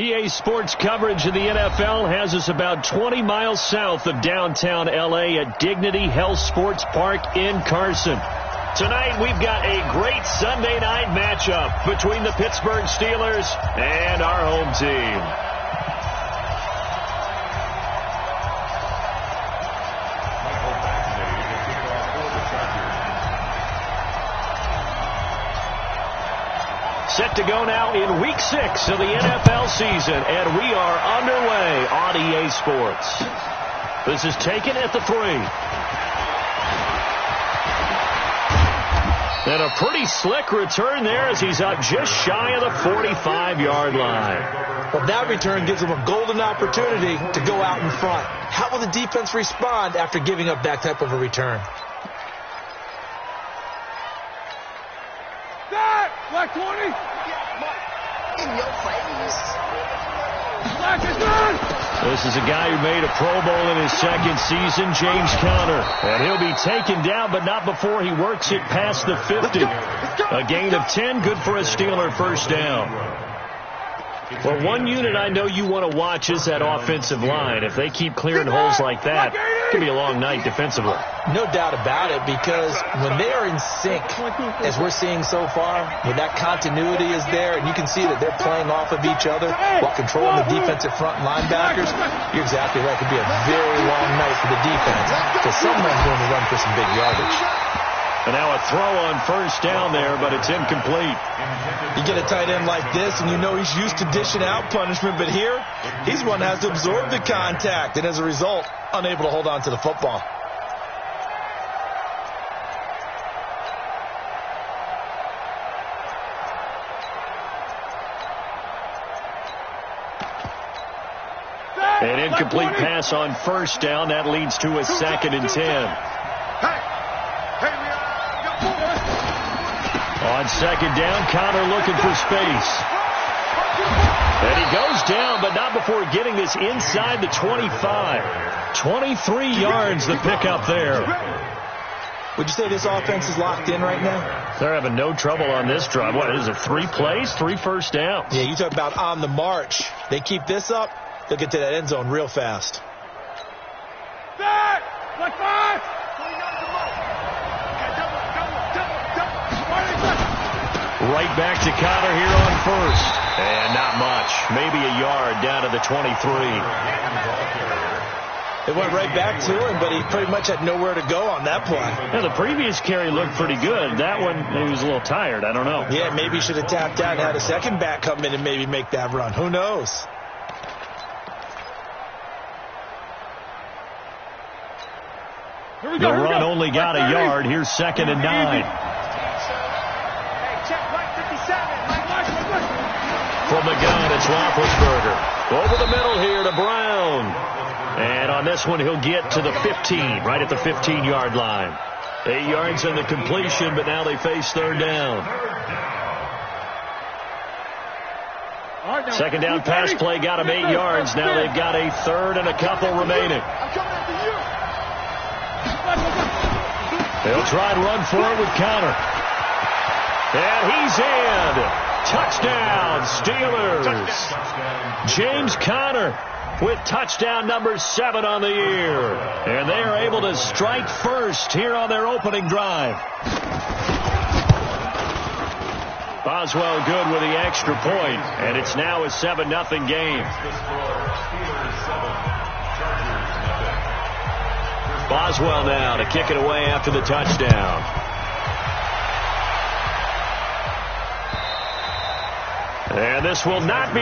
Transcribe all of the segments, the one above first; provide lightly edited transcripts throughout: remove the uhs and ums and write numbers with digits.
EA Sports coverage of the NFL has us about 20 miles south of downtown L.A. at Dignity Health Sports Park in Carson. Tonight, we've got a great Sunday night matchup between the Pittsburgh Steelers and our home team. Set to go now in Week 6 of the NFL season, and we are underway on EA Sports. This is taken at the 3. And a pretty slick return there as he's up just shy of the 45-yard line. Well, that return gives him a golden opportunity to go out in front. How will the defense respond after giving up that type of a return? Black 20. In your face. Black is good. This is a guy who made a Pro Bowl in his second season, James Conner. And he'll be taken down, but not before he works it past the 50. A gain of 10, good for a Steeler first down. Well, one unit I know you want to watch is that offensive line. If they keep clearing holes like that, it could be a long night defensively. No doubt about it, because when they are in sync, as we're seeing so far, when that continuity is there, and you can see that they're playing off of each other while controlling the defensive front linebackers, you're exactly right. It could be a very long night for the defense, because someone's going to run for some big yardage. And now a throw on first down there, but it's incomplete. You get a tight end like this, and you know he's used to dishing out punishment, but here, he's one that has to absorb the contact, and as a result, unable to hold on to the football. An incomplete pass on first down. That leads to a 2nd and 10. On second down, Conner looking for space. And he goes down, but not before getting this inside the 25. 23 yards the pickup there. Would you say this offense is locked in right now? They're having no trouble on this drive. What is it, 3 plays, 3 first downs? Yeah, you talk about on the march. They keep this up, they'll get to that end zone real fast. Black 5. Right back to Conner here on first. And not much. Maybe a yard down to the 23. It went right back to him, but he pretty much had nowhere to go on that play. Yeah, the previous carry looked pretty good. That one, he was a little tired. I don't know. Yeah, maybe he should have tapped out and had a second back come in and maybe make that run. Who knows? The run only got a yard. Here's 2nd and 9. From the gun, it's Roethlisberger. Over the middle here to Brown. And on this one, he'll get to the 15, right at the 15-yard line. 8 yards in the completion, but now they face third down. Second down pass play got him 8 yards. Now they've got a third and a couple remaining. They'll try and run for it with Conner. And he's in. Touchdown, Steelers. James Conner with touchdown number 7 on the year. And they are able to strike first here on their opening drive. Boswell good with the extra point, and it's now a 7-0 game. Boswell now to kick it away after the touchdown. And this will not be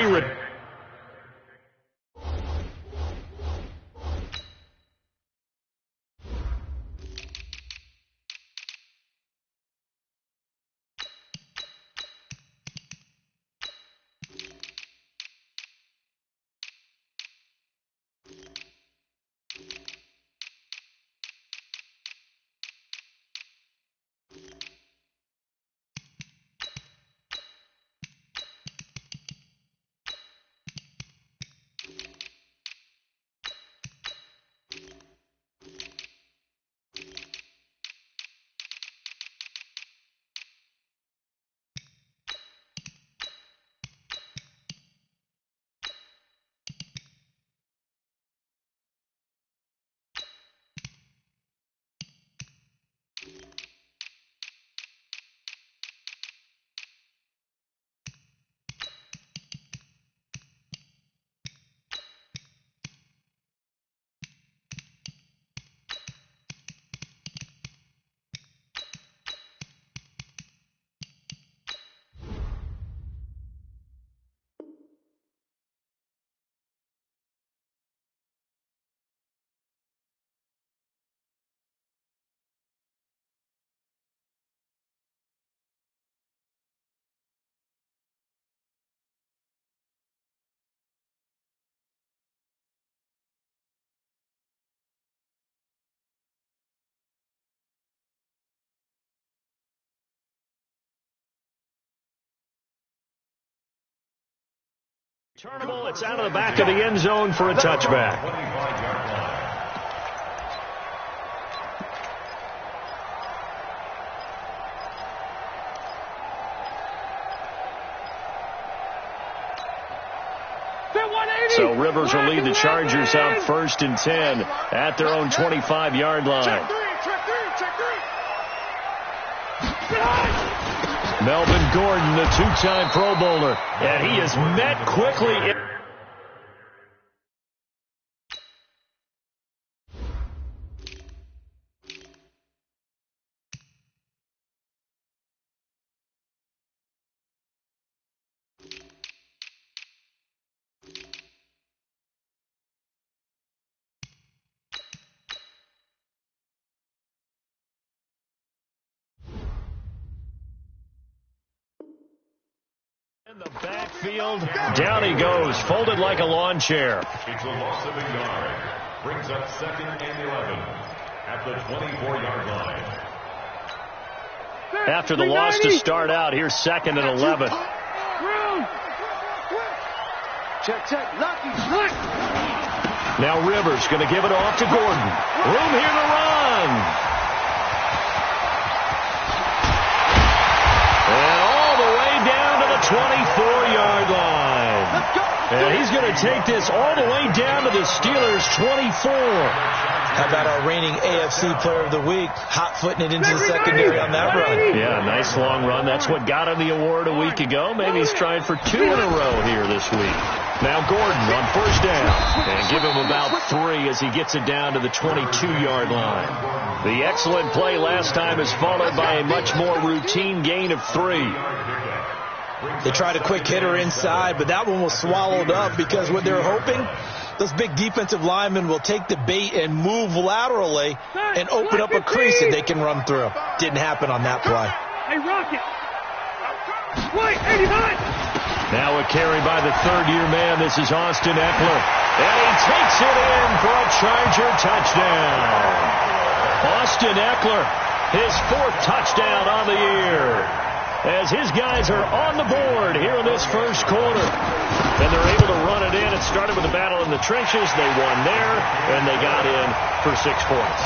Returnable, it's out of the back of the end zone for a touchback. So Rivers will lead the Chargers out 1st and 10 at their own 25-yard line. Melvin Gordon, the two-time Pro Bowler, and he is met quickly. In the backfield, down he goes, folded like a lawn chair. It's a loss of a yard. Brings up 2nd and 11 at the 24-yard line. After the loss to start out, here's 2nd and 11. Check, Lucky. Now Rivers going to give it off to Gordon. Room here to run. And all the way down to the 24-yard line. And he's going to take this all the way down to the Steelers' 24. How about our reigning AFC Player of the Week, hot-footing it into the secondary on that run? Yeah, nice long run. That's what got him the award a week ago. Maybe he's trying for 2 in a row here this week. Now Gordon on 1st down. And give him about 3 as he gets it down to the 22-yard line. The excellent play last time is followed by a much more routine gain of 3. They tried a quick hitter inside, but that one was swallowed up because what they're hoping, those big defensive linemen will take the bait and move laterally and open up a crease that they can run through. Didn't happen on that play. Hey, Rocket. Wait, 89. Now a carry by the third-year man. This is Austin Eckler. And he takes it in for a Charger touchdown. Austin Eckler, his 4th touchdown on the year, as his guys are on the board here in this first quarter. And they're able to run it in. It started with a battle in the trenches. They won there, and they got in for 6 points.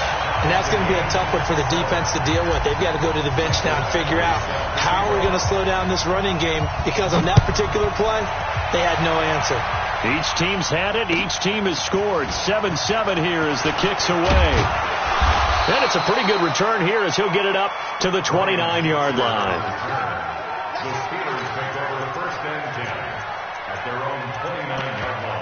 And that's going to be a tough one for the defense to deal with. They've got to go to the bench now and figure out how are we going to slow down this running game, because on that particular play, they had no answer. Each team's had it. Each team has scored. 7-7 here as the kick's away. And it's a pretty good return here as he'll get it up to the 29-yard line. The Steelers take over the 1st and 10 at their own 29-yard line.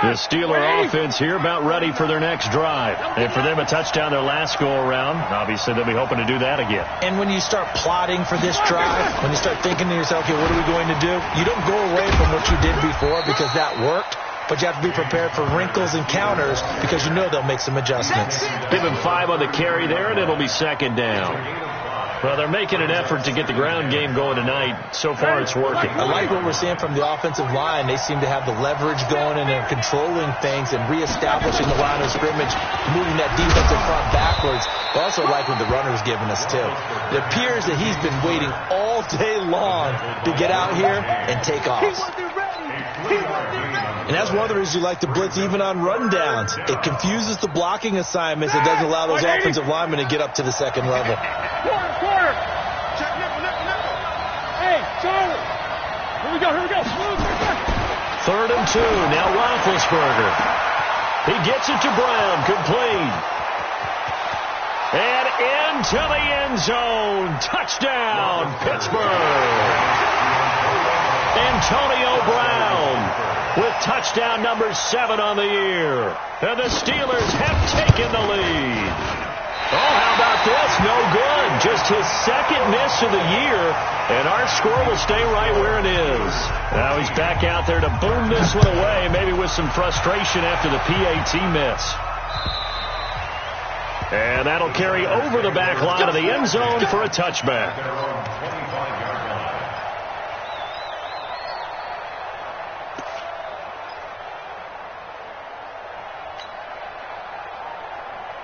The Steeler offense here about ready for their next drive. And for them, a touchdown their last go-around. Obviously, they'll be hoping to do that again. And when you start plotting for this drive, when you start thinking to yourself, okay, what are we going to do? You don't go away from what you did before because that worked. But you have to be prepared for wrinkles and counters because you know they'll make some adjustments. Give him 5 on the carry there, and it'll be 2nd down. Well, they're making an effort to get the ground game going tonight. So far, it's working. I like what we're seeing from the offensive line. They seem to have the leverage going, and they're controlling things and reestablishing the line of scrimmage, moving that defensive front backwards. I also like what the runner's giving us, too. It appears that he's been waiting all day long to get out here and take off. And that's one of the reasons you like to blitz even on rundowns. It confuses the blocking assignments. It doesn't allow those offensive linemen to get up to the second level. Quarter. Check, nickel. Hey, Charlie. Here we go. 3rd and 2. Now Roethlisberger. He gets it to Brown. Complete. And into the end zone. Touchdown, Pittsburgh. Antonio Brown with touchdown number 7 on the year. And the Steelers have taken the lead. Oh, how about this? No good. Just his 2nd miss of the year. And our score will stay right where it is. Now he's back out there to boom this one away, maybe with some frustration after the PAT miss. And that'll carry over the back line of the end zone for a touchback.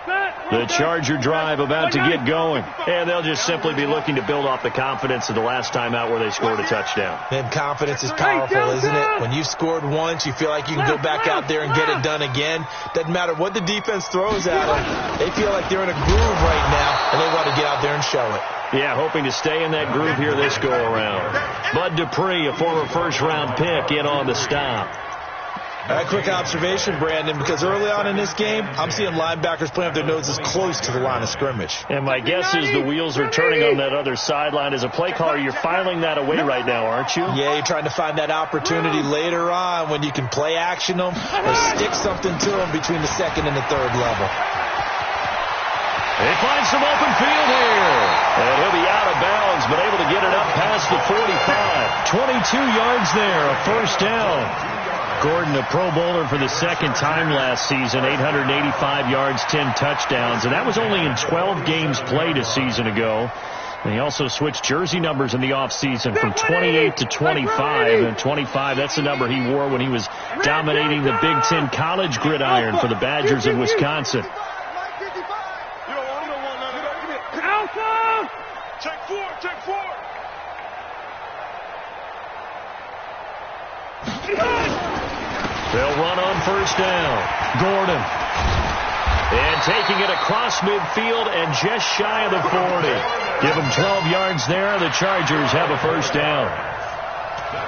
The Charger drive about to get going. And they'll just simply be looking to build off the confidence of the last time out where they scored a touchdown. And confidence is powerful, isn't it? When you've scored once, you feel like you can go back out there and get it done again. Doesn't matter what the defense throws at them. They feel like they're in a groove right now, and they want to get out there and show it. Yeah, hoping to stay in that groove here this go-around. Bud Dupree, a former first-round pick, in on the stop. A quick observation, Brandon, because early on in this game, I'm seeing linebackers playing with their noses close to the line of scrimmage. And my guess is the wheels are turning on that other sideline. As a play caller, you're filing that away right now, aren't you? Yeah, you're trying to find that opportunity later on when you can play action them or stick something to them between the second and the third level. They find some open field here. And he'll be out of bounds, but able to get it up past the 45. 22 yards there, a first down. Gordon, a Pro Bowler for the second time last season, 885 yards, 10 touchdowns, and that was only in 12 games played a season ago. And he also switched jersey numbers in the offseason from 28 to 25, and 25, that's the number he wore when he was dominating the Big Ten college gridiron for the Badgers of Wisconsin. Check four. They'll run on first down. Gordon. And taking it across midfield and just shy of the 40. Give them 12 yards there. The Chargers have a first down.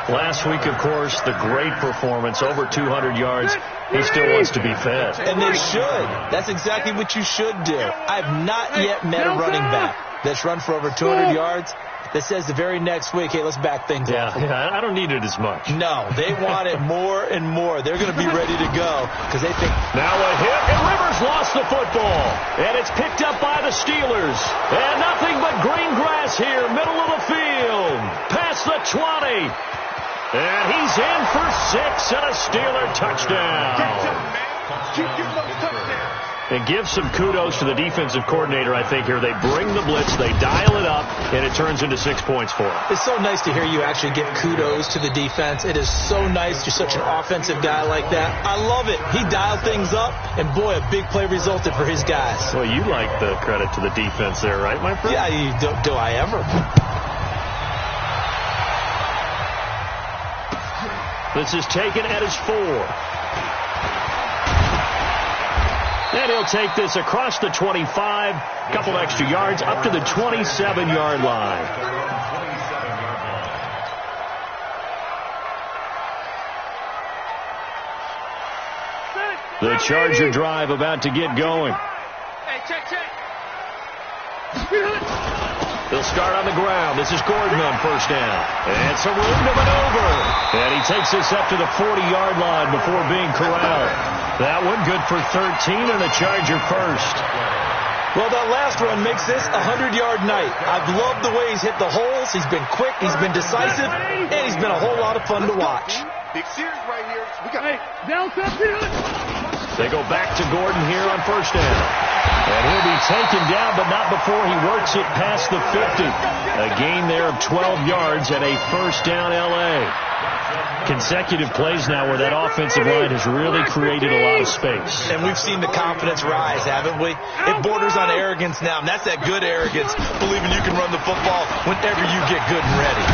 Last week, of course, the great performance, over 200 yards. He still wants to be fed. And they should. That's exactly what you should do. I've not yet met a running back that's run for over 200 yards that says the very next week, hey, let's back things up. Yeah, I don't need it as much. No, they want it more and more. They're going to be ready to go because they think. Now a hit, and Rivers lost the football. And it's picked up by the Steelers. And nothing but green grass here, middle of the field. Past the 20. And he's in for 6 and a Steeler touchdown. Keep giving those touchdowns. And give some kudos to the defensive coordinator, I think, here. They bring the blitz, they dial it up, and it turns into 6 points for them. It's so nice to hear you actually give kudos to the defense. It is so nice. You're such an offensive guy like that. I love it. He dialed things up, and boy, a big play resulted for his guys. Well, you like the credit to the defense there, right, my friend? Yeah, do I ever? This is taken at his 4. And he'll take this across the 25, couple extra yards, up to the 27-yard line. The Charger drive about to get going. Hey, check. They'll start on the ground. This is Gordon on first down. And some room to maneuver. And he takes this up to the 40-yard line before being corralled. That one good for 13 and a Charger first. Well, that last run makes this a 100-yard night. I've loved the way he's hit the holes. He's been quick, he's been decisive, and he's been a whole lot of fun to watch. Big series right here. We got Delta. They go back to Gordon here on first down. And he'll be taken down, but not before he works it past the 50. A gain there of 12 yards and a first down L.A. Consecutive plays now where that offensive line has really created a lot of space. And we've seen the confidence rise, haven't we? It borders on arrogance now, and that's that good arrogance, believing you can run the football whenever you get good and ready.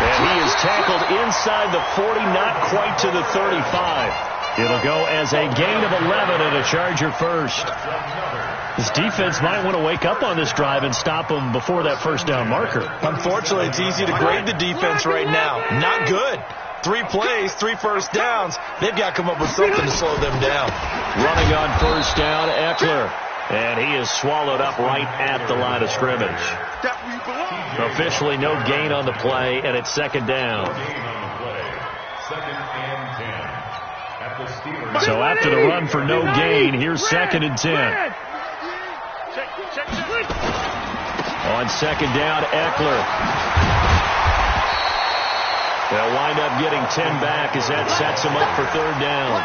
And he is tackled inside the 40, not quite to the 35. It'll go as a gain of 11 and a Charger first. His defense might want to wake up on this drive and stop him before that first down marker. Unfortunately, it's easy to grade the defense right now. Not good. 3 plays, 3 first downs. They've got to come up with something to slow them down. Running on first down, Eckler. And he is swallowed up right at the line of scrimmage. Officially no gain on the play, and it's second down. So after the run for no gain, here's second and 10. On second down, Eckler. They'll wind up getting 10 back as that sets them up for third down.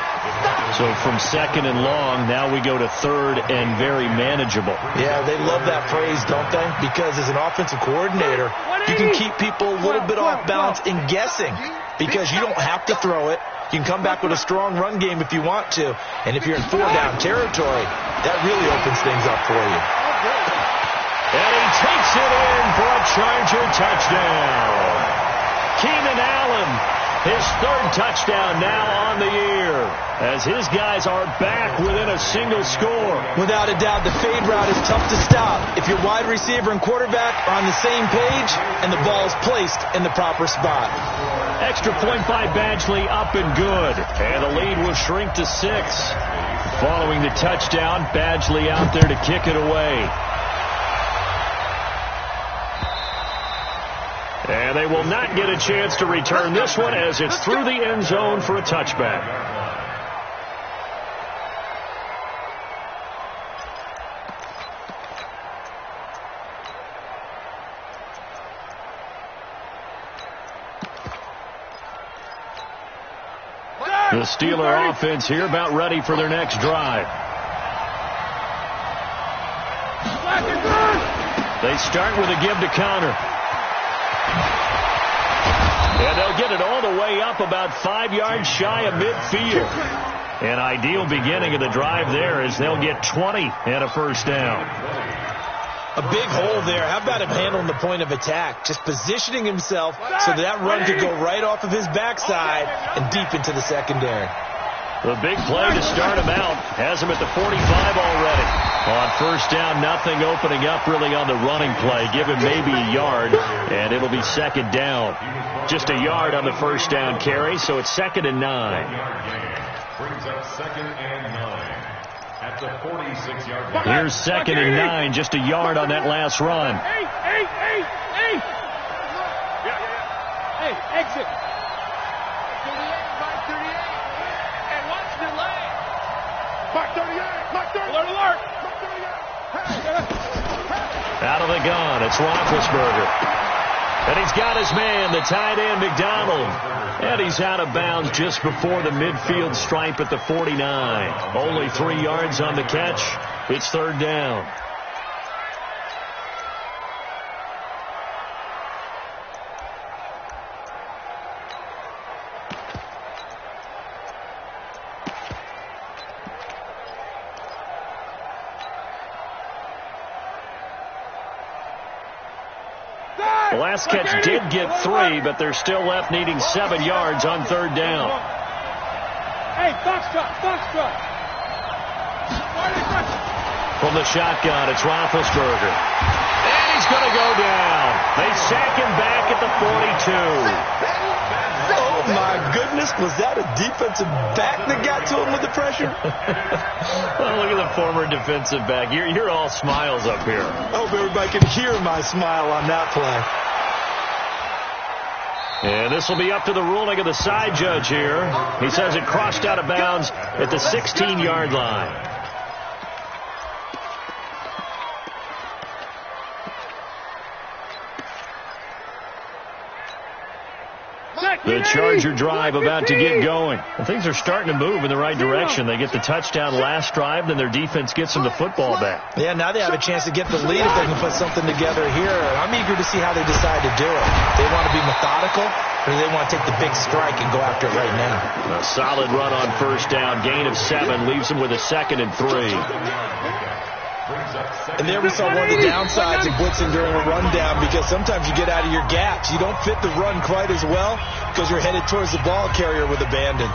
So from second and long, now we go to third and very manageable. Yeah, they love that phrase, don't they? Because as an offensive coordinator, you can keep people a little bit off balance and guessing. because you don't have to throw it. You can come back with a strong run game if you want to. And if you're in 4-down territory, that really opens things up for you. And he takes it in for a Charger touchdown. Keenan Allen, his third touchdown now on the year, as his guys are back within a single score. Without a doubt, the fade route is tough to stop if your wide receiver and quarterback are on the same page and the ball is placed in the proper spot. Extra point by Badgley, up and good. And the lead will shrink to 6. Following the touchdown, Badgley out there to kick it away. And they will not get a chance to return this one as it's through the end zone for a touchback. The Steeler offense here about ready for their next drive. They start with a give to Connor. And they'll get it all the way up about 5 yards shy of midfield. An ideal beginning of the drive there as they'll get 20 and a first down. A big hole there. How about him handling the point of attack? Just positioning himself so that run could go right off of his backside and deep into the secondary. The big play to start him out. Has him at the 45 already. On first down, nothing opening up really on the running play. Give him maybe a yard, and it'll be second down. Just a yard on the first down carry, so it's 2nd and 9. Brings up 2nd and 9 at the 46-yard line. Here's 2nd and 9, just a yard on that last run. Hey, exit. 38, Mike 38. And watch the leg. Mike 38. Alert. Mike 38. Out of the gun, it's Roethlisberger. And he's got his man, the tight end, McDonald. And he's out of bounds just before the midfield stripe at the 49. Only 3 yards on the catch. It's third down. The last catch did get 3, but they're still left needing 7 yards on third down. Hey, Foxtrot. From the shotgun, it's Roethlisberger. And he's going to go down. They sack him back at the 42. Oh, my goodness. Was that a defensive back that got to him with the pressure? Well, look at the former defensive back. You're all smiles up here. I hope everybody can hear my smile on that play. And this will be up to the ruling of the side judge here. He says it crossed out of bounds at the 16-yard line. The Charger drive about to get going. And things are starting to move in the right direction. They get the touchdown last drive, then their defense gets them the football back. Yeah, now they have a chance to get the lead if they can put something together here. I'm eager to see how they decide to do it. They want to be methodical, or do they want to take the big strike and go after it right now? A solid run on first down. Gain of 7 leaves them with a 2nd and 3. And there we saw one of the downsides of blitzing during a rundown, because sometimes you get out of your gaps. You don't fit the run quite as well because you're headed towards the ball carrier with abandon.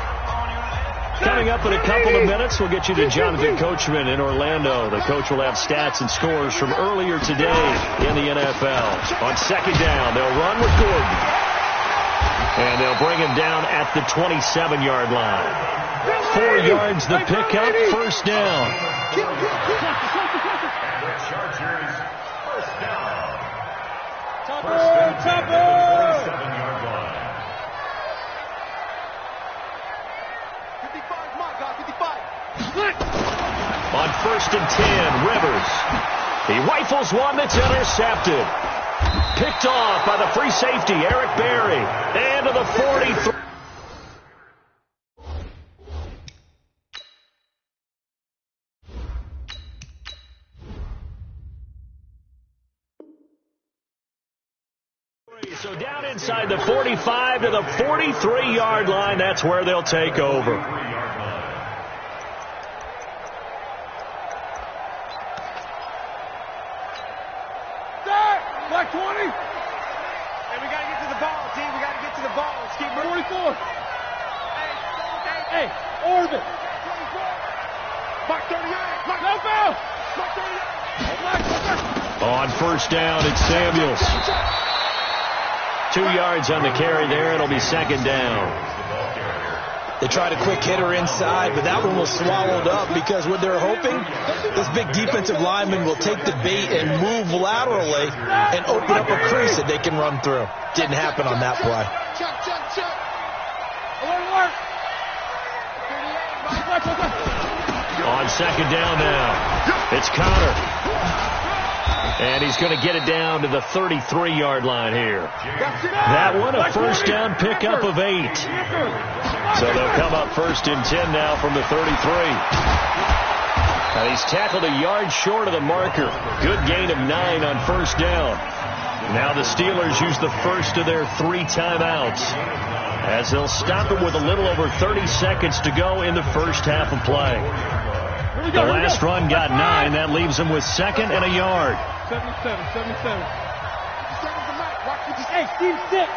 Coming up in a couple of minutes, we'll get you to Jonathan Coachman in Orlando. The coach will have stats and scores from earlier today in the NFL. On second down, they'll run with Gordon. And they'll bring him down at the 27-yard line. 4 yards the pickup, first down. Chargers, first down. Chopper. 47-yard line. 55, my God, 55. On 1st and 10, Rivers. He rifles one that's intercepted. Picked off by the free safety, Eric Berry. And to the 43. So down inside the 45 to the 43-yard line. That's where they'll take over. Black 20. Hey, we got to get to the ball, team. We got to get to the ball. Let's keep moving. 44. Hey, Orbit. 24. Mark 38. Mark no foul. Mark 38. On first down, it's Samuels. 2 yards on the carry there. It'll be second down. They tried a quick hitter inside, but that one was swallowed up because what they're hoping, this big defensive lineman will take the bait and move laterally and open up a crease that they can run through. Didn't happen on that play. On second down now, it's Connor. And he's going to get it down to the 33-yard line here. That one, a first down pickup of 8. So they'll come up first and 10 now from the 33. And he's tackled a yard short of the marker. Good gain of 9 on first down. Now the Steelers use the first of their 3 timeouts, as they'll stop it with a little over 30 seconds to go in the first half of play. The last run got 9. That leaves them with second and a yard. 77. Hey, Steve 6.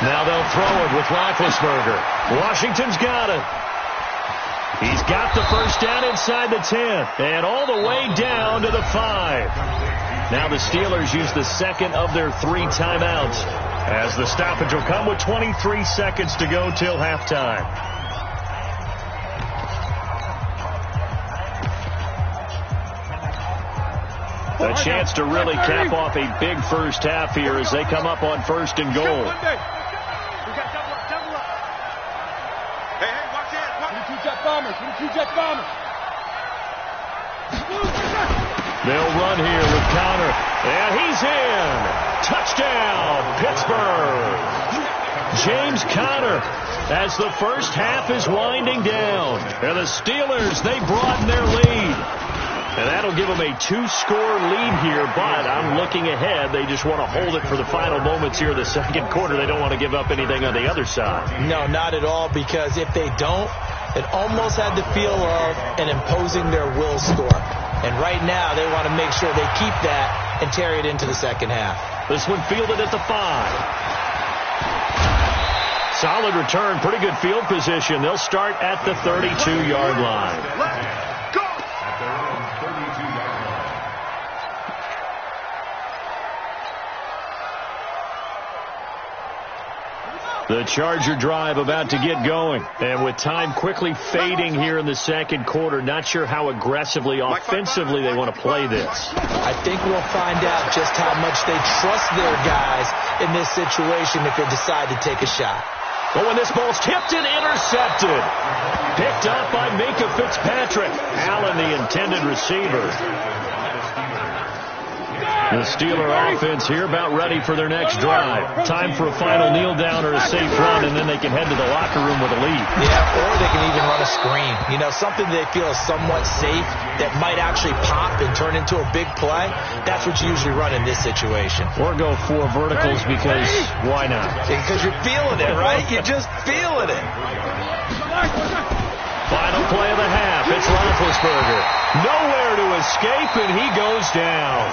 Now they'll throw it with Roethlisberger. Washington's got it. He's got the first down inside the 10 and all the way down to the 5. Now the Steelers use the second of their 3 timeouts, as the stoppage will come with 23 seconds to go till halftime. A chance to really cap off a big first half here as they come up on first and goal. We got double up. Hey, watch it. 22 jet bombers. They'll run here with Connor. And he's in. Touchdown, Pittsburgh. James Conner, as the first half is winding down. And the Steelers, they broaden their lead. And that'll give them a 2-score lead here, but I'm looking ahead. They just want to hold it for the final moments here in the second quarter. They don't want to give up anything on the other side. No, not at all, because if they don't, it almost had the feel of an imposing their will score. And right now, they want to make sure they keep that and carry it into the second half. This one fielded at the 5. Solid return, pretty good field position. They'll start at the 32-yard line. The Charger drive about to get going. And with time quickly fading here in the second quarter, not sure how aggressively, offensively they want to play this. I think we'll find out just how much they trust their guys in this situation if they decide to take a shot. But when this ball's tipped and intercepted, picked up by Minkah Fitzpatrick. Allen, the intended receiver. The Steeler offense here about ready for their next drive. Time for a final kneel down or a safe run, and then they can head to the locker room with a lead. Yeah, or they can even run a screen. You know, something they feel is somewhat safe that might actually pop and turn into a big play. That's what you usually run in this situation. Or go 4 verticals because why not? Because you're feeling it, right? You're just feeling it. Final play of the half. It's Roethlisberger. Nowhere to escape, and he goes down.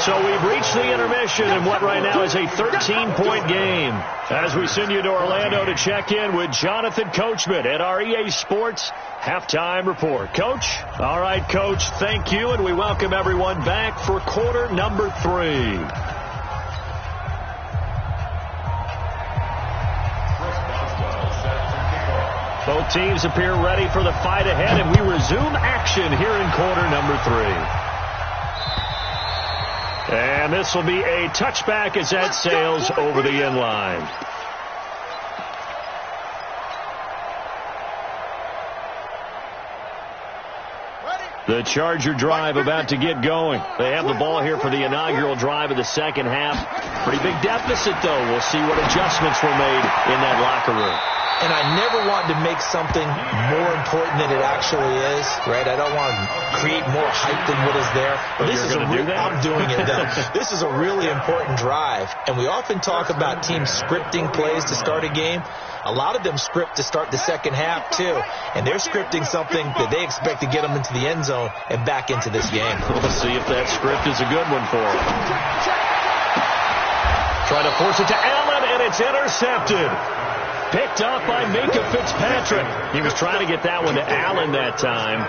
So we've reached the intermission in what right now is a 13-point game. As we send you to Orlando to check in with Jonathan Coachman at our EA Sports Halftime Report. Coach? All right, Coach, thank you, and we welcome everyone back for quarter number 3. Both teams appear ready for the fight ahead, and we resume action here in quarter number 3. And this will be a touchback as that sails over the end line. The Charger drive about to get going. They have the ball here for the inaugural drive of the second half. Pretty big deficit, though. We'll see what adjustments were made in that locker room. And I never want to make something more important than it actually is, right? I don't want to create more hype than what is there. But this is I'm doing it, though. This is a really important drive. And we often talk about teams scripting plays to start a game. A lot of them script to start the second half, too. And they're scripting something that they expect to get them into the end zone and back into this game. We'll see if that script is a good one for them. Trying to force it to Allen, and it's intercepted. Picked up by Minkah Fitzpatrick. He was trying to get that one to Allen that time.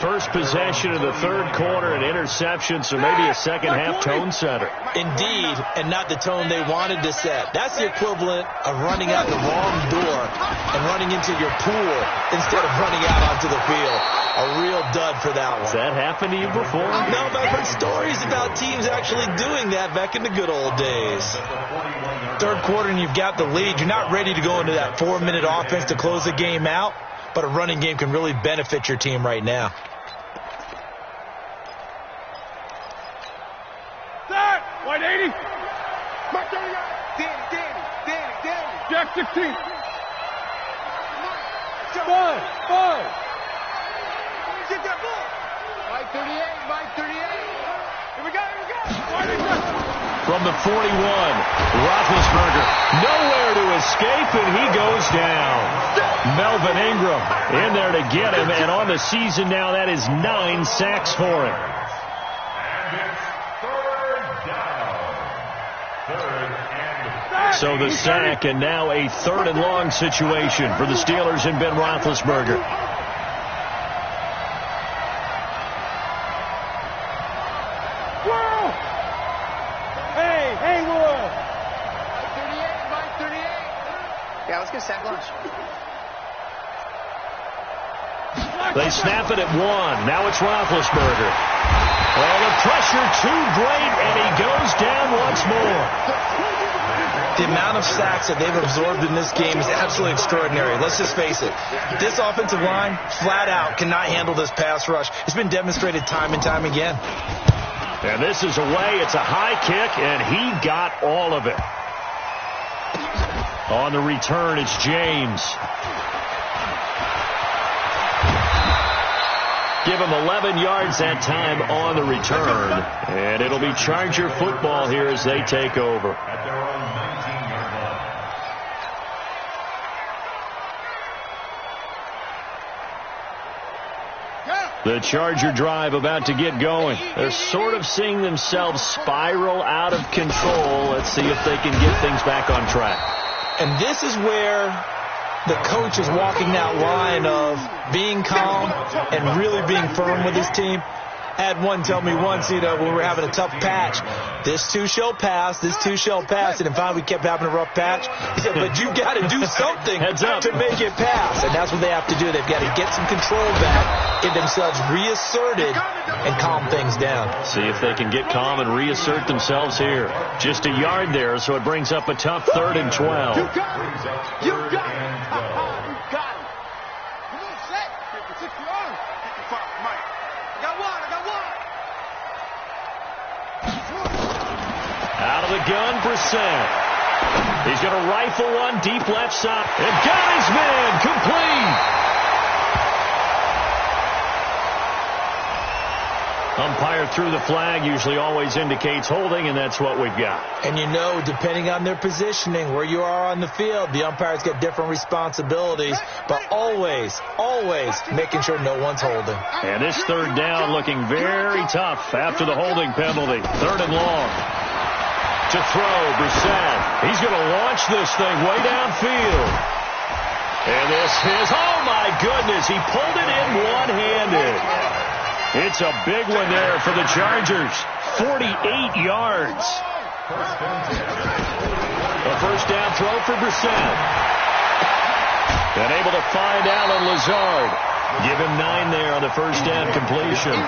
First possession of the third quarter, an interception, so maybe a second-half tone setter. Indeed, and not the tone they wanted to set. That's the equivalent of running out the wrong door and running into your pool instead of running out onto the field. A real dud for that one. Has that happened to you before? No, but I've heard stories about teams actually doing that back in the good old days. Third quarter and you've got the lead. You're not ready to go into that 4-minute offense to close the game out, but a running game can really benefit your team right now. Start! White 80. Mark 39. Danny. Jack 16. Five. Get that ball. Mike 38. Here we go. From the 41, Roethlisberger nowhere to escape, and he goes down. Melvin Ingram in there to get him, and on the season now, that is 9 sacks for him. And it's third down. So the sack, and now a third and long situation for the Steelers and Ben Roethlisberger. Yeah, let's go sack lunch. They snap it at 1. Now it's Roethlisberger. Well, the pressure too great, and he goes down once more. The amount of sacks that they've absorbed in this game is absolutely extraordinary. Let's just face it. This offensive line, flat out, cannot handle this pass rush. It's been demonstrated time and time again. And this is away. It's a high kick, and he got all of it. On the return, it's James. Give him 11 yards that time on the return. And it'll be Charger football here as they take over. At their own 19-yard line. The Charger drive about to get going. They're sort of seeing themselves spiral out of control. Let's see if they can get things back on track. And this is where the coach is walking that line of being calm and really being firm with his team. I had one tell me once, when we were having a tough patch, this too shall pass, and then finally we kept having a rough patch. He said, but you've got to do something to make it pass. And that's what they have to do. They've got to get some control back, get themselves reasserted, and calm things down. See if they can get calm and reassert themselves here. Just a yard there, so it brings up a tough 3rd and 12. You got it. You got it. Come on, set. 56 yards. 55, Mike. I got one. Out of the gun, Brissett. He's going to rifle one deep left side. And got his man complete. Umpire threw the flag, usually always indicates holding, and that's what we've got. And depending on their positioning, where you are on the field, the umpire's got different responsibilities, but always making sure no one's holding. And this 3rd down looking very tough after the holding penalty. 3rd and long. To throw, Brissett. He's going to launch this thing way downfield. And this is, oh my goodness, he pulled it in one-handed. It's a big one there for the Chargers. 48 yards. A first down throw for Brissett. And able to find Allen Lazard. Give him 9 there on the first down completion. Out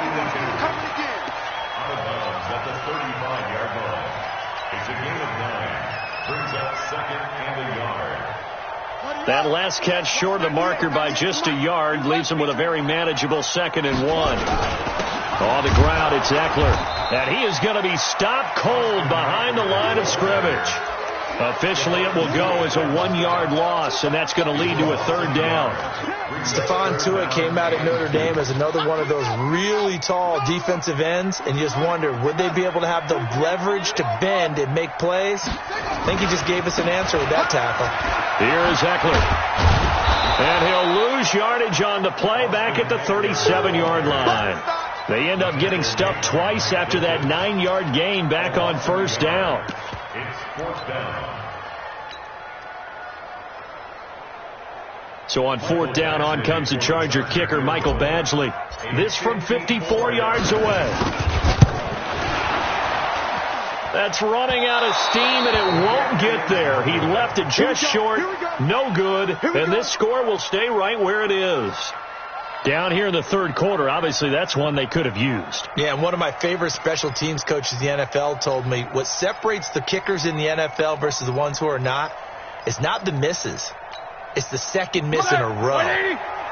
of bounds at the 35-yard line. It's a gain of 9. Brings up 2nd and a yard. That last catch short of the marker by just a yard leaves him with a very manageable 2nd and 1. On the ground, it's Eckler. And he is going to be stopped cold behind the line of scrimmage. Officially, it will go as a 1-yard loss, and that's going to lead to a third down. Stephon Tuitt came out at Notre Dame as another one of those really tall defensive ends, and you just wonder, would they be able to have the leverage to bend and make plays? I think he just gave us an answer with that tackle. Here is Eckler. And he'll lose yardage on the play back at the 37-yard line. They end up getting stuffed twice after that 9-yard gain back on first down. It's fourth down. So on fourth down, on comes the Charger kicker, Michael Badgley. This from 54 yards away. That's running out of steam, and it won't get there. He left it just short. No good. And this score will stay right where it is. Down here in the third quarter, obviously that's one they could have used. Yeah, and one of my favorite special teams coaches in the NFL told me what separates the kickers in the NFL versus the ones who are not is not the misses. It's the second miss in a row.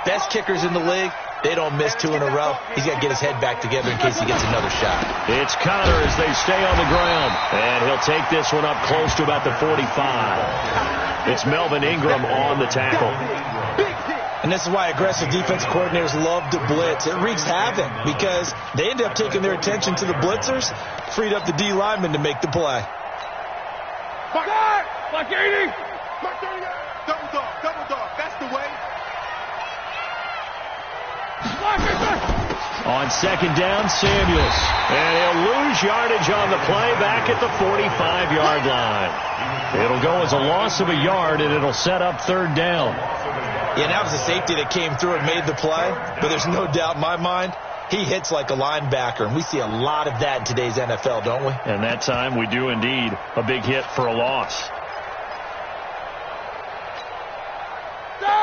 Best kickers in the league, they don't miss 2 in a row. He's got to get his head back together in case he gets another shot. It's Conner as they stay on the ground. And he'll take this one up close to about the 45. It's Melvin Ingram on the tackle. And this is why aggressive defense coordinators love to blitz. It wreaks havoc because they end up taking their attention to the blitzers, freed up the D lineman to make the play. Like 80. Double dog. That's the way. On second down, Samuels. And he'll lose yardage on the play back at the 45-yard line. It'll go as a loss of a yard, and it'll set up third down. Yeah, that was a safety that came through and made the play. But there's no doubt in my mind, he hits like a linebacker. And we see a lot of that in today's NFL, don't we? And that time we do indeed. A big hit for a loss.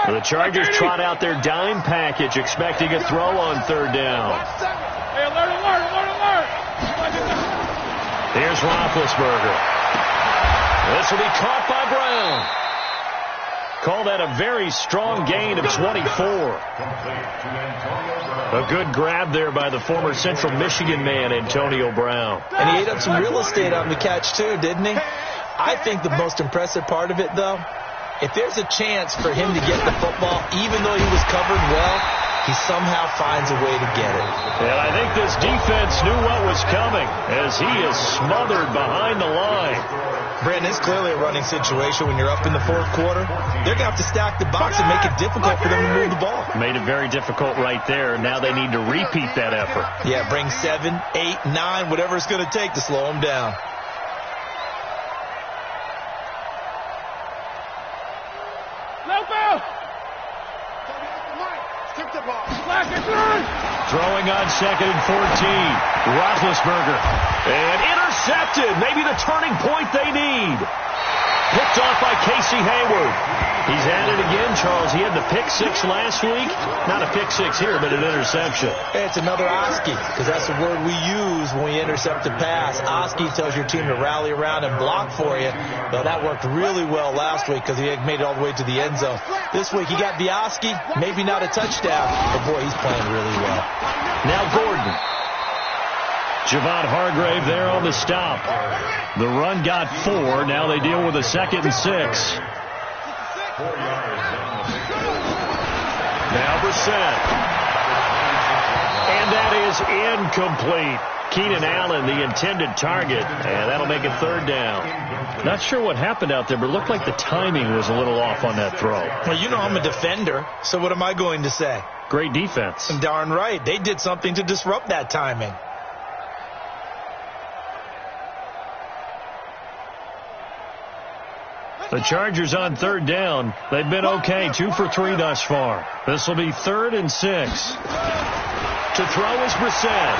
The Chargers trot out their dime package, expecting a throw on third down. Hey, alert. Here's Roethlisberger. This will be caught by Brown. Call that a very strong gain of 24. A good grab there by the former Central Michigan man, Antonio Brown. And he ate up some real estate on the catch, too, didn't he? I think the most impressive part of it, though, if there's a chance for him to get the football, even though he was covered well, he somehow finds a way to get it. And I think this defense knew what was coming as he is smothered behind the line. Brandon, it's clearly a running situation when you're up in the fourth quarter. They're going to have to stack the box and make it difficult for them to move the ball. Made it very difficult right there. Now they need to repeat that effort. Yeah, bring 7, 8, 9, whatever it's going to take to slow them down. Throwing on second and 14. Roethlisberger. And intercepted. Maybe the turning point they need. Picked off by Casey Hayward. He's at it again, Charles. He had the pick 6 last week. Not a pick 6 here, but an interception. It's another Oski, because that's the word we use when we intercept a pass. Oski tells your team to rally around and block for you. Well, that worked really well last week because he made it all the way to the end zone. This week he got the Oski, maybe not a touchdown, but boy, he's playing really well. Now Gordon. Javon Hargrave there on the stop. The run got 4. Now they deal with a 2nd and 6. Now Brissett. And that is incomplete. Keenan Allen, the intended target, and that'll make it third down. Not sure what happened out there, but it looked like the timing was a little off on that throw. Well, you know I'm a defender, so what am I going to say? Great defense. And darn right. They did something to disrupt that timing. The Chargers on third down. They've been okay, 2 for 3 thus far. This will be 3rd and 6. To throw is Brissett.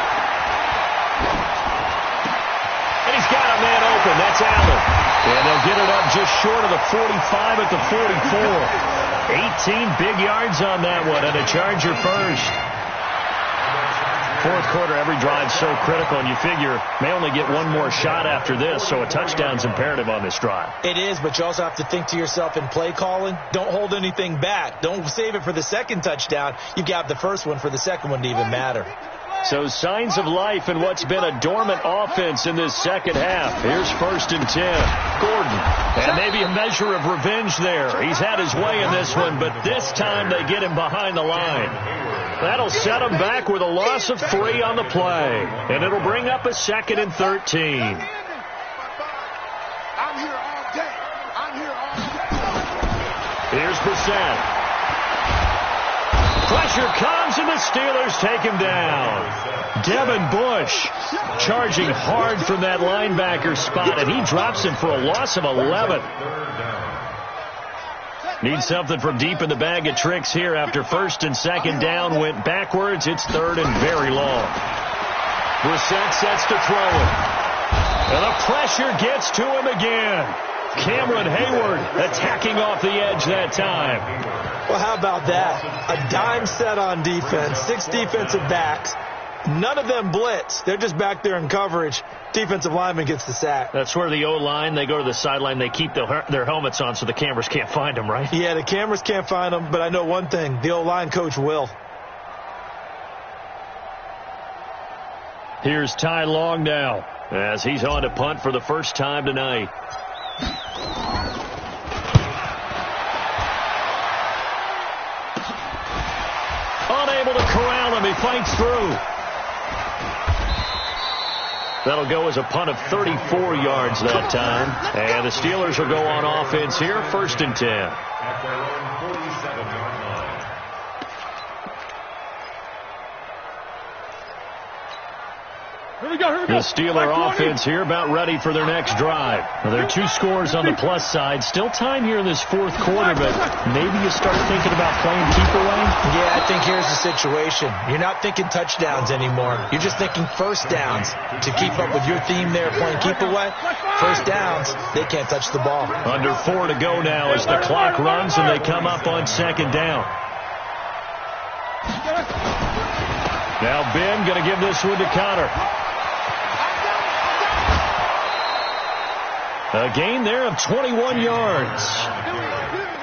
And he's got a man open. That's Allen. And they'll get it up just short of the 45 at the 44. 18 big yards on that one, and a Charger first. Fourth quarter, every drive so critical, and you figure may only get one more shot after this, so a touchdown's imperative on this drive. It is, but you also have to think to yourself in play calling, don't hold anything back. Don't save it for the second touchdown. You got the first one for the second one to even matter. So signs of life in what's been a dormant offense in this second half. Here's 1st and 10. Gordon. And maybe a measure of revenge there. He's had his way in this one, but this time they get him behind the line. That'll set him back with a loss of 3 on the play. And it'll bring up a 2nd and 13. I'm here all day. I'm here all day. Here's Brissett. Pressure comes, and the Steelers take him down. Devin Bush charging hard from that linebacker spot, and he drops him for a loss of 11. Need something from deep in the bag of tricks here after 1st and 2nd down went backwards. It's 3rd and very long. Brissett sets to throw it. And the pressure gets to him again. Cameron Hayward attacking off the edge that time. Well, how about that? A dime set on defense, 6 defensive backs. None of them blitz. They're just back there in coverage. Defensive lineman gets the sack. That's where the O-line, they go to the sideline, they keep their helmets on so the cameras can't find them, right? Yeah, the cameras can't find them, but I know one thing. The O-line coach will. Here's Ty Long now as he's on to punt for the first time tonight. Unable to corral him. He fights through. That'll go as a punt of 34 yards that time. And the Steelers will go on offense here, 1st and 10. At their own 47-yard line. The Steeler offense here about ready for their next drive. Well, there are 2 scores on the plus side. Still time here in this 4th quarter, but maybe you start thinking about playing keep away? Yeah, I think here's the situation. You're not thinking touchdowns anymore. You're just thinking first downs to keep up with your theme there playing keep away. First downs, they can't touch the ball. Under 4 to go now as the clock runs and they come up on 2nd down. Now Ben going to give this one to Connor. A gain there of 21 yards.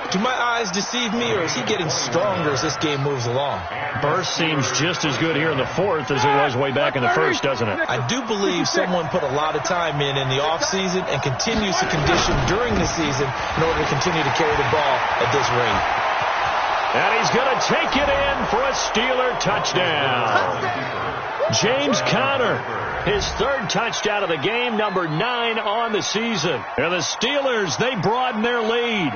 Do my eyes deceive me, or is he getting stronger as this game moves along? Burst seems just as good here in the 4th as it was way back in the 1st, doesn't it? I do believe someone put a lot of time in the offseason and continues to condition during the season in order to continue to carry the ball at this rate. And he's going to take it in for a Steeler touchdown. James Conner, his 3rd touchdown of the game, number 9 on the season. And the Steelers, they broaden their lead.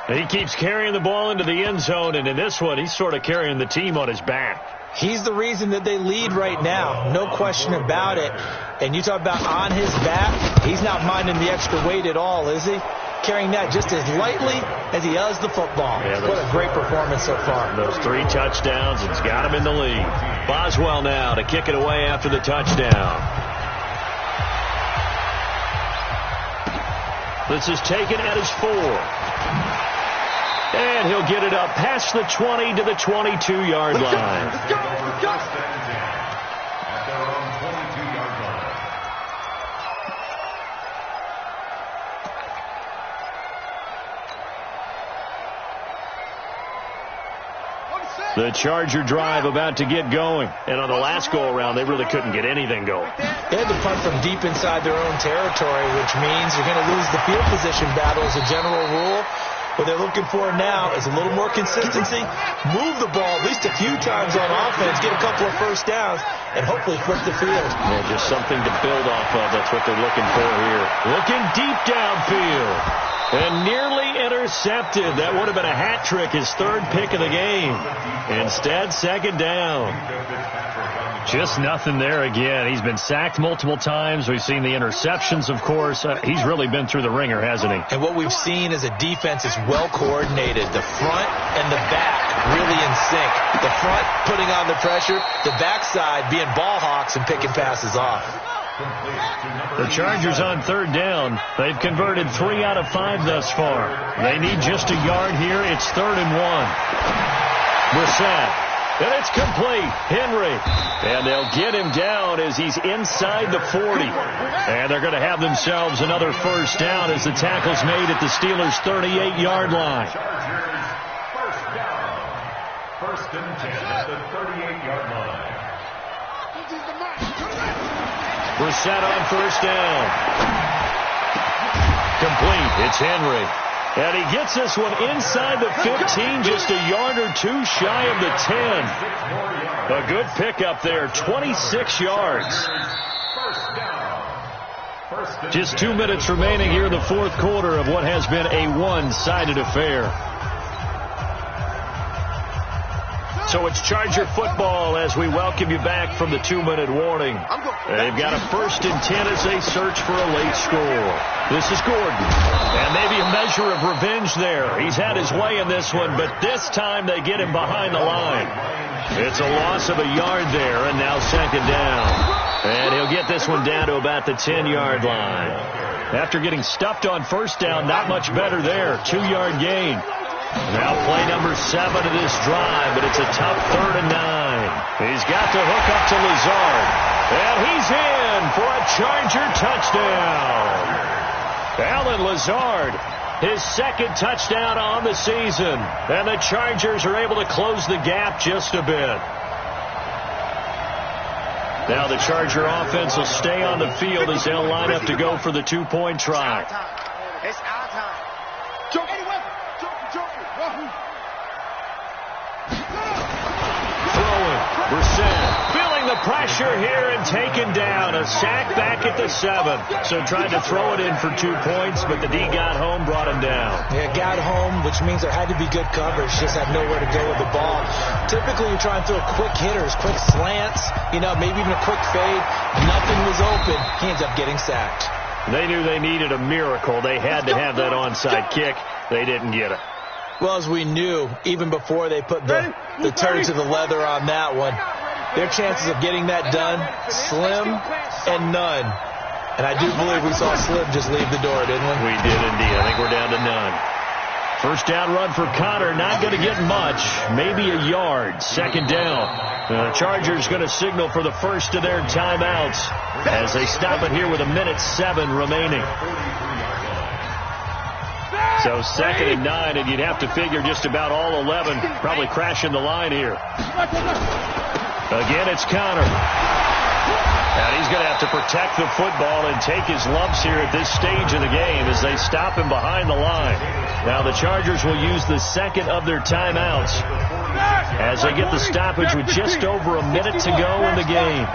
He keeps carrying the ball into the end zone, and in this one, he's sort of carrying the team on his back. He's the reason that they lead right now, no question about it. And you talk about on his back, he's not minding the extra weight at all, is he? Carrying that just as lightly as he does the football. Yeah, what a great performance so far. Those 3 touchdowns, it's got him in the lead. Boswell now to kick it away after the touchdown. This is taken at his 4. And he'll get it up past the 20 to the 22-yard line. At their own 22-yard line. The Charger drive about to get going. And on the last go-around, they really couldn't get anything going. They had to punt from deep inside their own territory, which means you're going to lose the field position battle as a general rule. What they're looking for now is a little more consistency, move the ball at least a few times on offense, get a couple of first downs, and hopefully flip the field. Yeah, just something to build off of. That's what they're looking for here. Looking deep downfield. And nearly intercepted. That would have been a hat trick, his 3rd pick of the game. Instead, 2nd down. Just nothing there again. He's been sacked multiple times. We've seen the interceptions, of course. He's really been through the ringer, hasn't he? And what we've seen is a defense is well coordinated. The front and the back really in sync. The front putting on the pressure, the backside being ball hawks and picking passes off. The Chargers on 3rd down. They've converted 3 out of 5 thus far. They need just a yard here. It's 3rd and 1. Brissett. And it's complete. Henry. And they'll get him down as he's inside the 40. And they're going to have themselves another first down as the tackle's made at the Steelers' 38-yard line. Chargers, first down. 1st and 10 at the 38-yard line. Brissett on first down. Complete. It's Henry. And he gets this one inside the 15, just a yard or two shy of the 10. A good pickup there, 26 yards. Just 2 minutes remaining here in the fourth quarter of what has been a one-sided affair. So it's Charger football as we welcome you back from the 2-minute warning. They've got a 1st and 10 as they search for a late score. This is Gordon. And maybe a measure of revenge there. He's had his way in this one, but this time they get him behind the line. It's a loss of a yard there, and now 2nd down. And he'll get this one down to about the 10-yard line. After getting stuffed on first down, not much better there. 2-yard gain. Now play number 7 of this drive, but it's a tough 3rd and 9. He's got to hook up to Lazard. And he's in for a Charger touchdown. Allen Lazard, his 2nd touchdown on the season. And the Chargers are able to close the gap just a bit. Now the Charger offense will stay on the field as they'll line up to go for the 2-point try. It's our time. Throwing. Brissett feeling the pressure here and taken down. A sack back at the 7. So tried to throw it in for 2 points, but the D got home, brought him down. Yeah, got home, which means there had to be good coverage. Just had nowhere to go with the ball. Typically, you try and throw quick hitters, quick slants, maybe even a quick fade. Nothing was open. He ends up getting sacked. They knew they needed a miracle. They had to have that onside kick. They didn't get it. Well, as we knew, even before they put the turd to the leather on that one, their chances of getting that done, slim and none. And I do believe we saw Slim just leave the door, didn't we? We did indeed. I think we're down to none. First down run for Connor, not going to get much. Maybe a yard. 2nd down. The Chargers going to signal for the first of their timeouts as they stop it here with 1:07 remaining. So 2nd and 9, and you'd have to figure just about all 11 probably crashing the line here. Again, it's Connor. And he's going to have to protect the football and take his lumps here at this stage of the game as they stop him behind the line. Now the Chargers will use the 2nd of their timeouts as they get the stoppage with just over a minute to go in the game.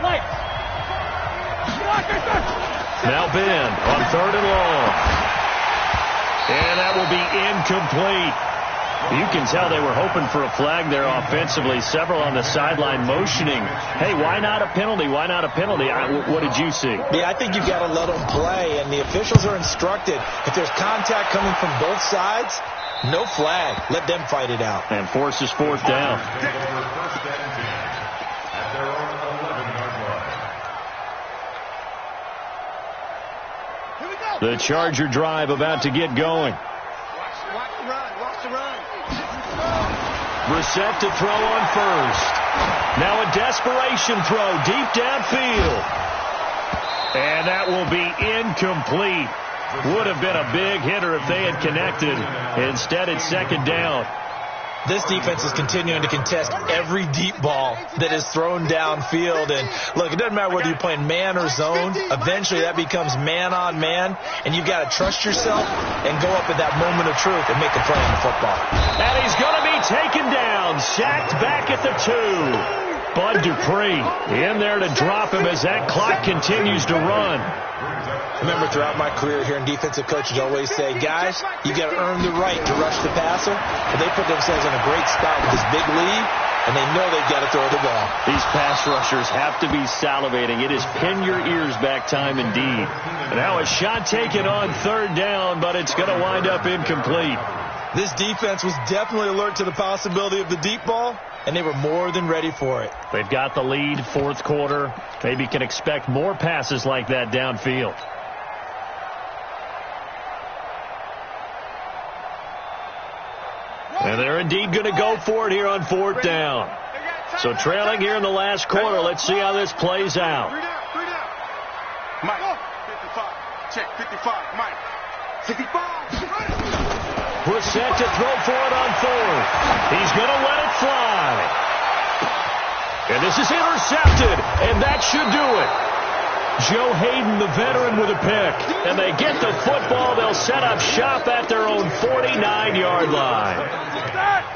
Now Ben on 3rd and long. And that will be incomplete. You can tell they were hoping for a flag there offensively. Several on the sideline motioning. Hey, why not a penalty? Why not a penalty? What did you see? Yeah, I think you've got to let them play, and the officials are instructed. If there's contact coming from both sides, no flag. Let them fight it out. And forces 4th down. The Charger drive about to get going. Watch the run. Brissett to throw on first. Now a desperation throw deep downfield. And that will be incomplete. Would have been a big hitter if they had connected. Instead, it's 2nd down. This defense is continuing to contest every deep ball that is thrown downfield. And, look, it doesn't matter whether you're playing man or zone. Eventually, that becomes man-on-man. And you've got to trust yourself and go up at that moment of truth and make a play on the football. And he's going to be taken down. Sacked back at the 2. Bud Dupree in there to drop him as that clock continues to run. Remember, throughout my career here in defensive coaches always say, guys, you got to earn the right to rush the passer. But they put themselves in a great spot with this big lead, and they know they've got to throw the ball. These pass rushers have to be salivating. It is pin your ears back time indeed. And now a shot taken on 3rd down, but it's going to wind up incomplete. This defense was definitely alert to the possibility of the deep ball, and they were more than ready for it. They've got the lead, 4th quarter. Maybe can expect more passes like that downfield. And they're indeed going to go for it here on 4th down. So trailing here in the last quarter. Let's see how this plays out. 3 down. Mike, 55. Check, 55. Mike. 55. Brissett to throw for it on 4th. He's going to let it fly. And this is intercepted, and that should do it. Joe Hayden, the veteran, with a pick. And they get the football. They'll set up shop at their own 49-yard line.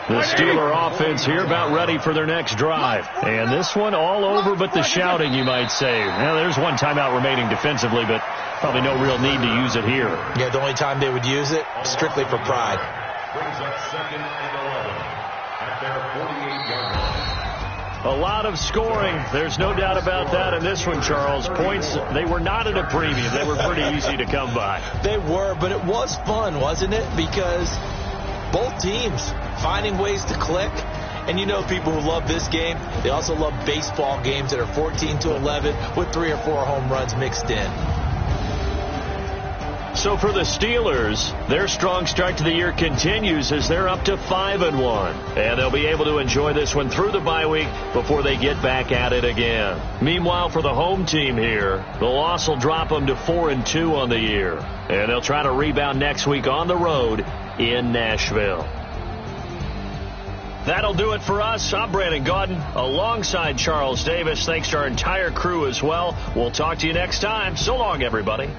The Steeler offense here about ready for their next drive. And this one all over but the shouting, you might say. Now, there's one timeout remaining defensively, but probably no real need to use it here. Yeah, the only time they would use it, strictly for pride. Brings up 2nd and 11 at their 48-yard line. A lot of scoring. There's no doubt about that in this one, Charles. Points, they were not at a premium. They were pretty easy to come by. They were, but it was fun, wasn't it? Because both teams finding ways to click. And you know people who love this game, they also love baseball games that are 14-11 with 3 or 4 home runs mixed in. So for the Steelers, their strong start to the year continues as they're up to 5-1. And they'll be able to enjoy this one through the bye week before they get back at it again. Meanwhile, for the home team here, the loss will drop them to 4-2 on the year. And they'll try to rebound next week on the road in Nashville. That'll do it for us. I'm Brandon Gaudin alongside Charles Davis. Thanks to our entire crew as well. We'll talk to you next time. So long, everybody.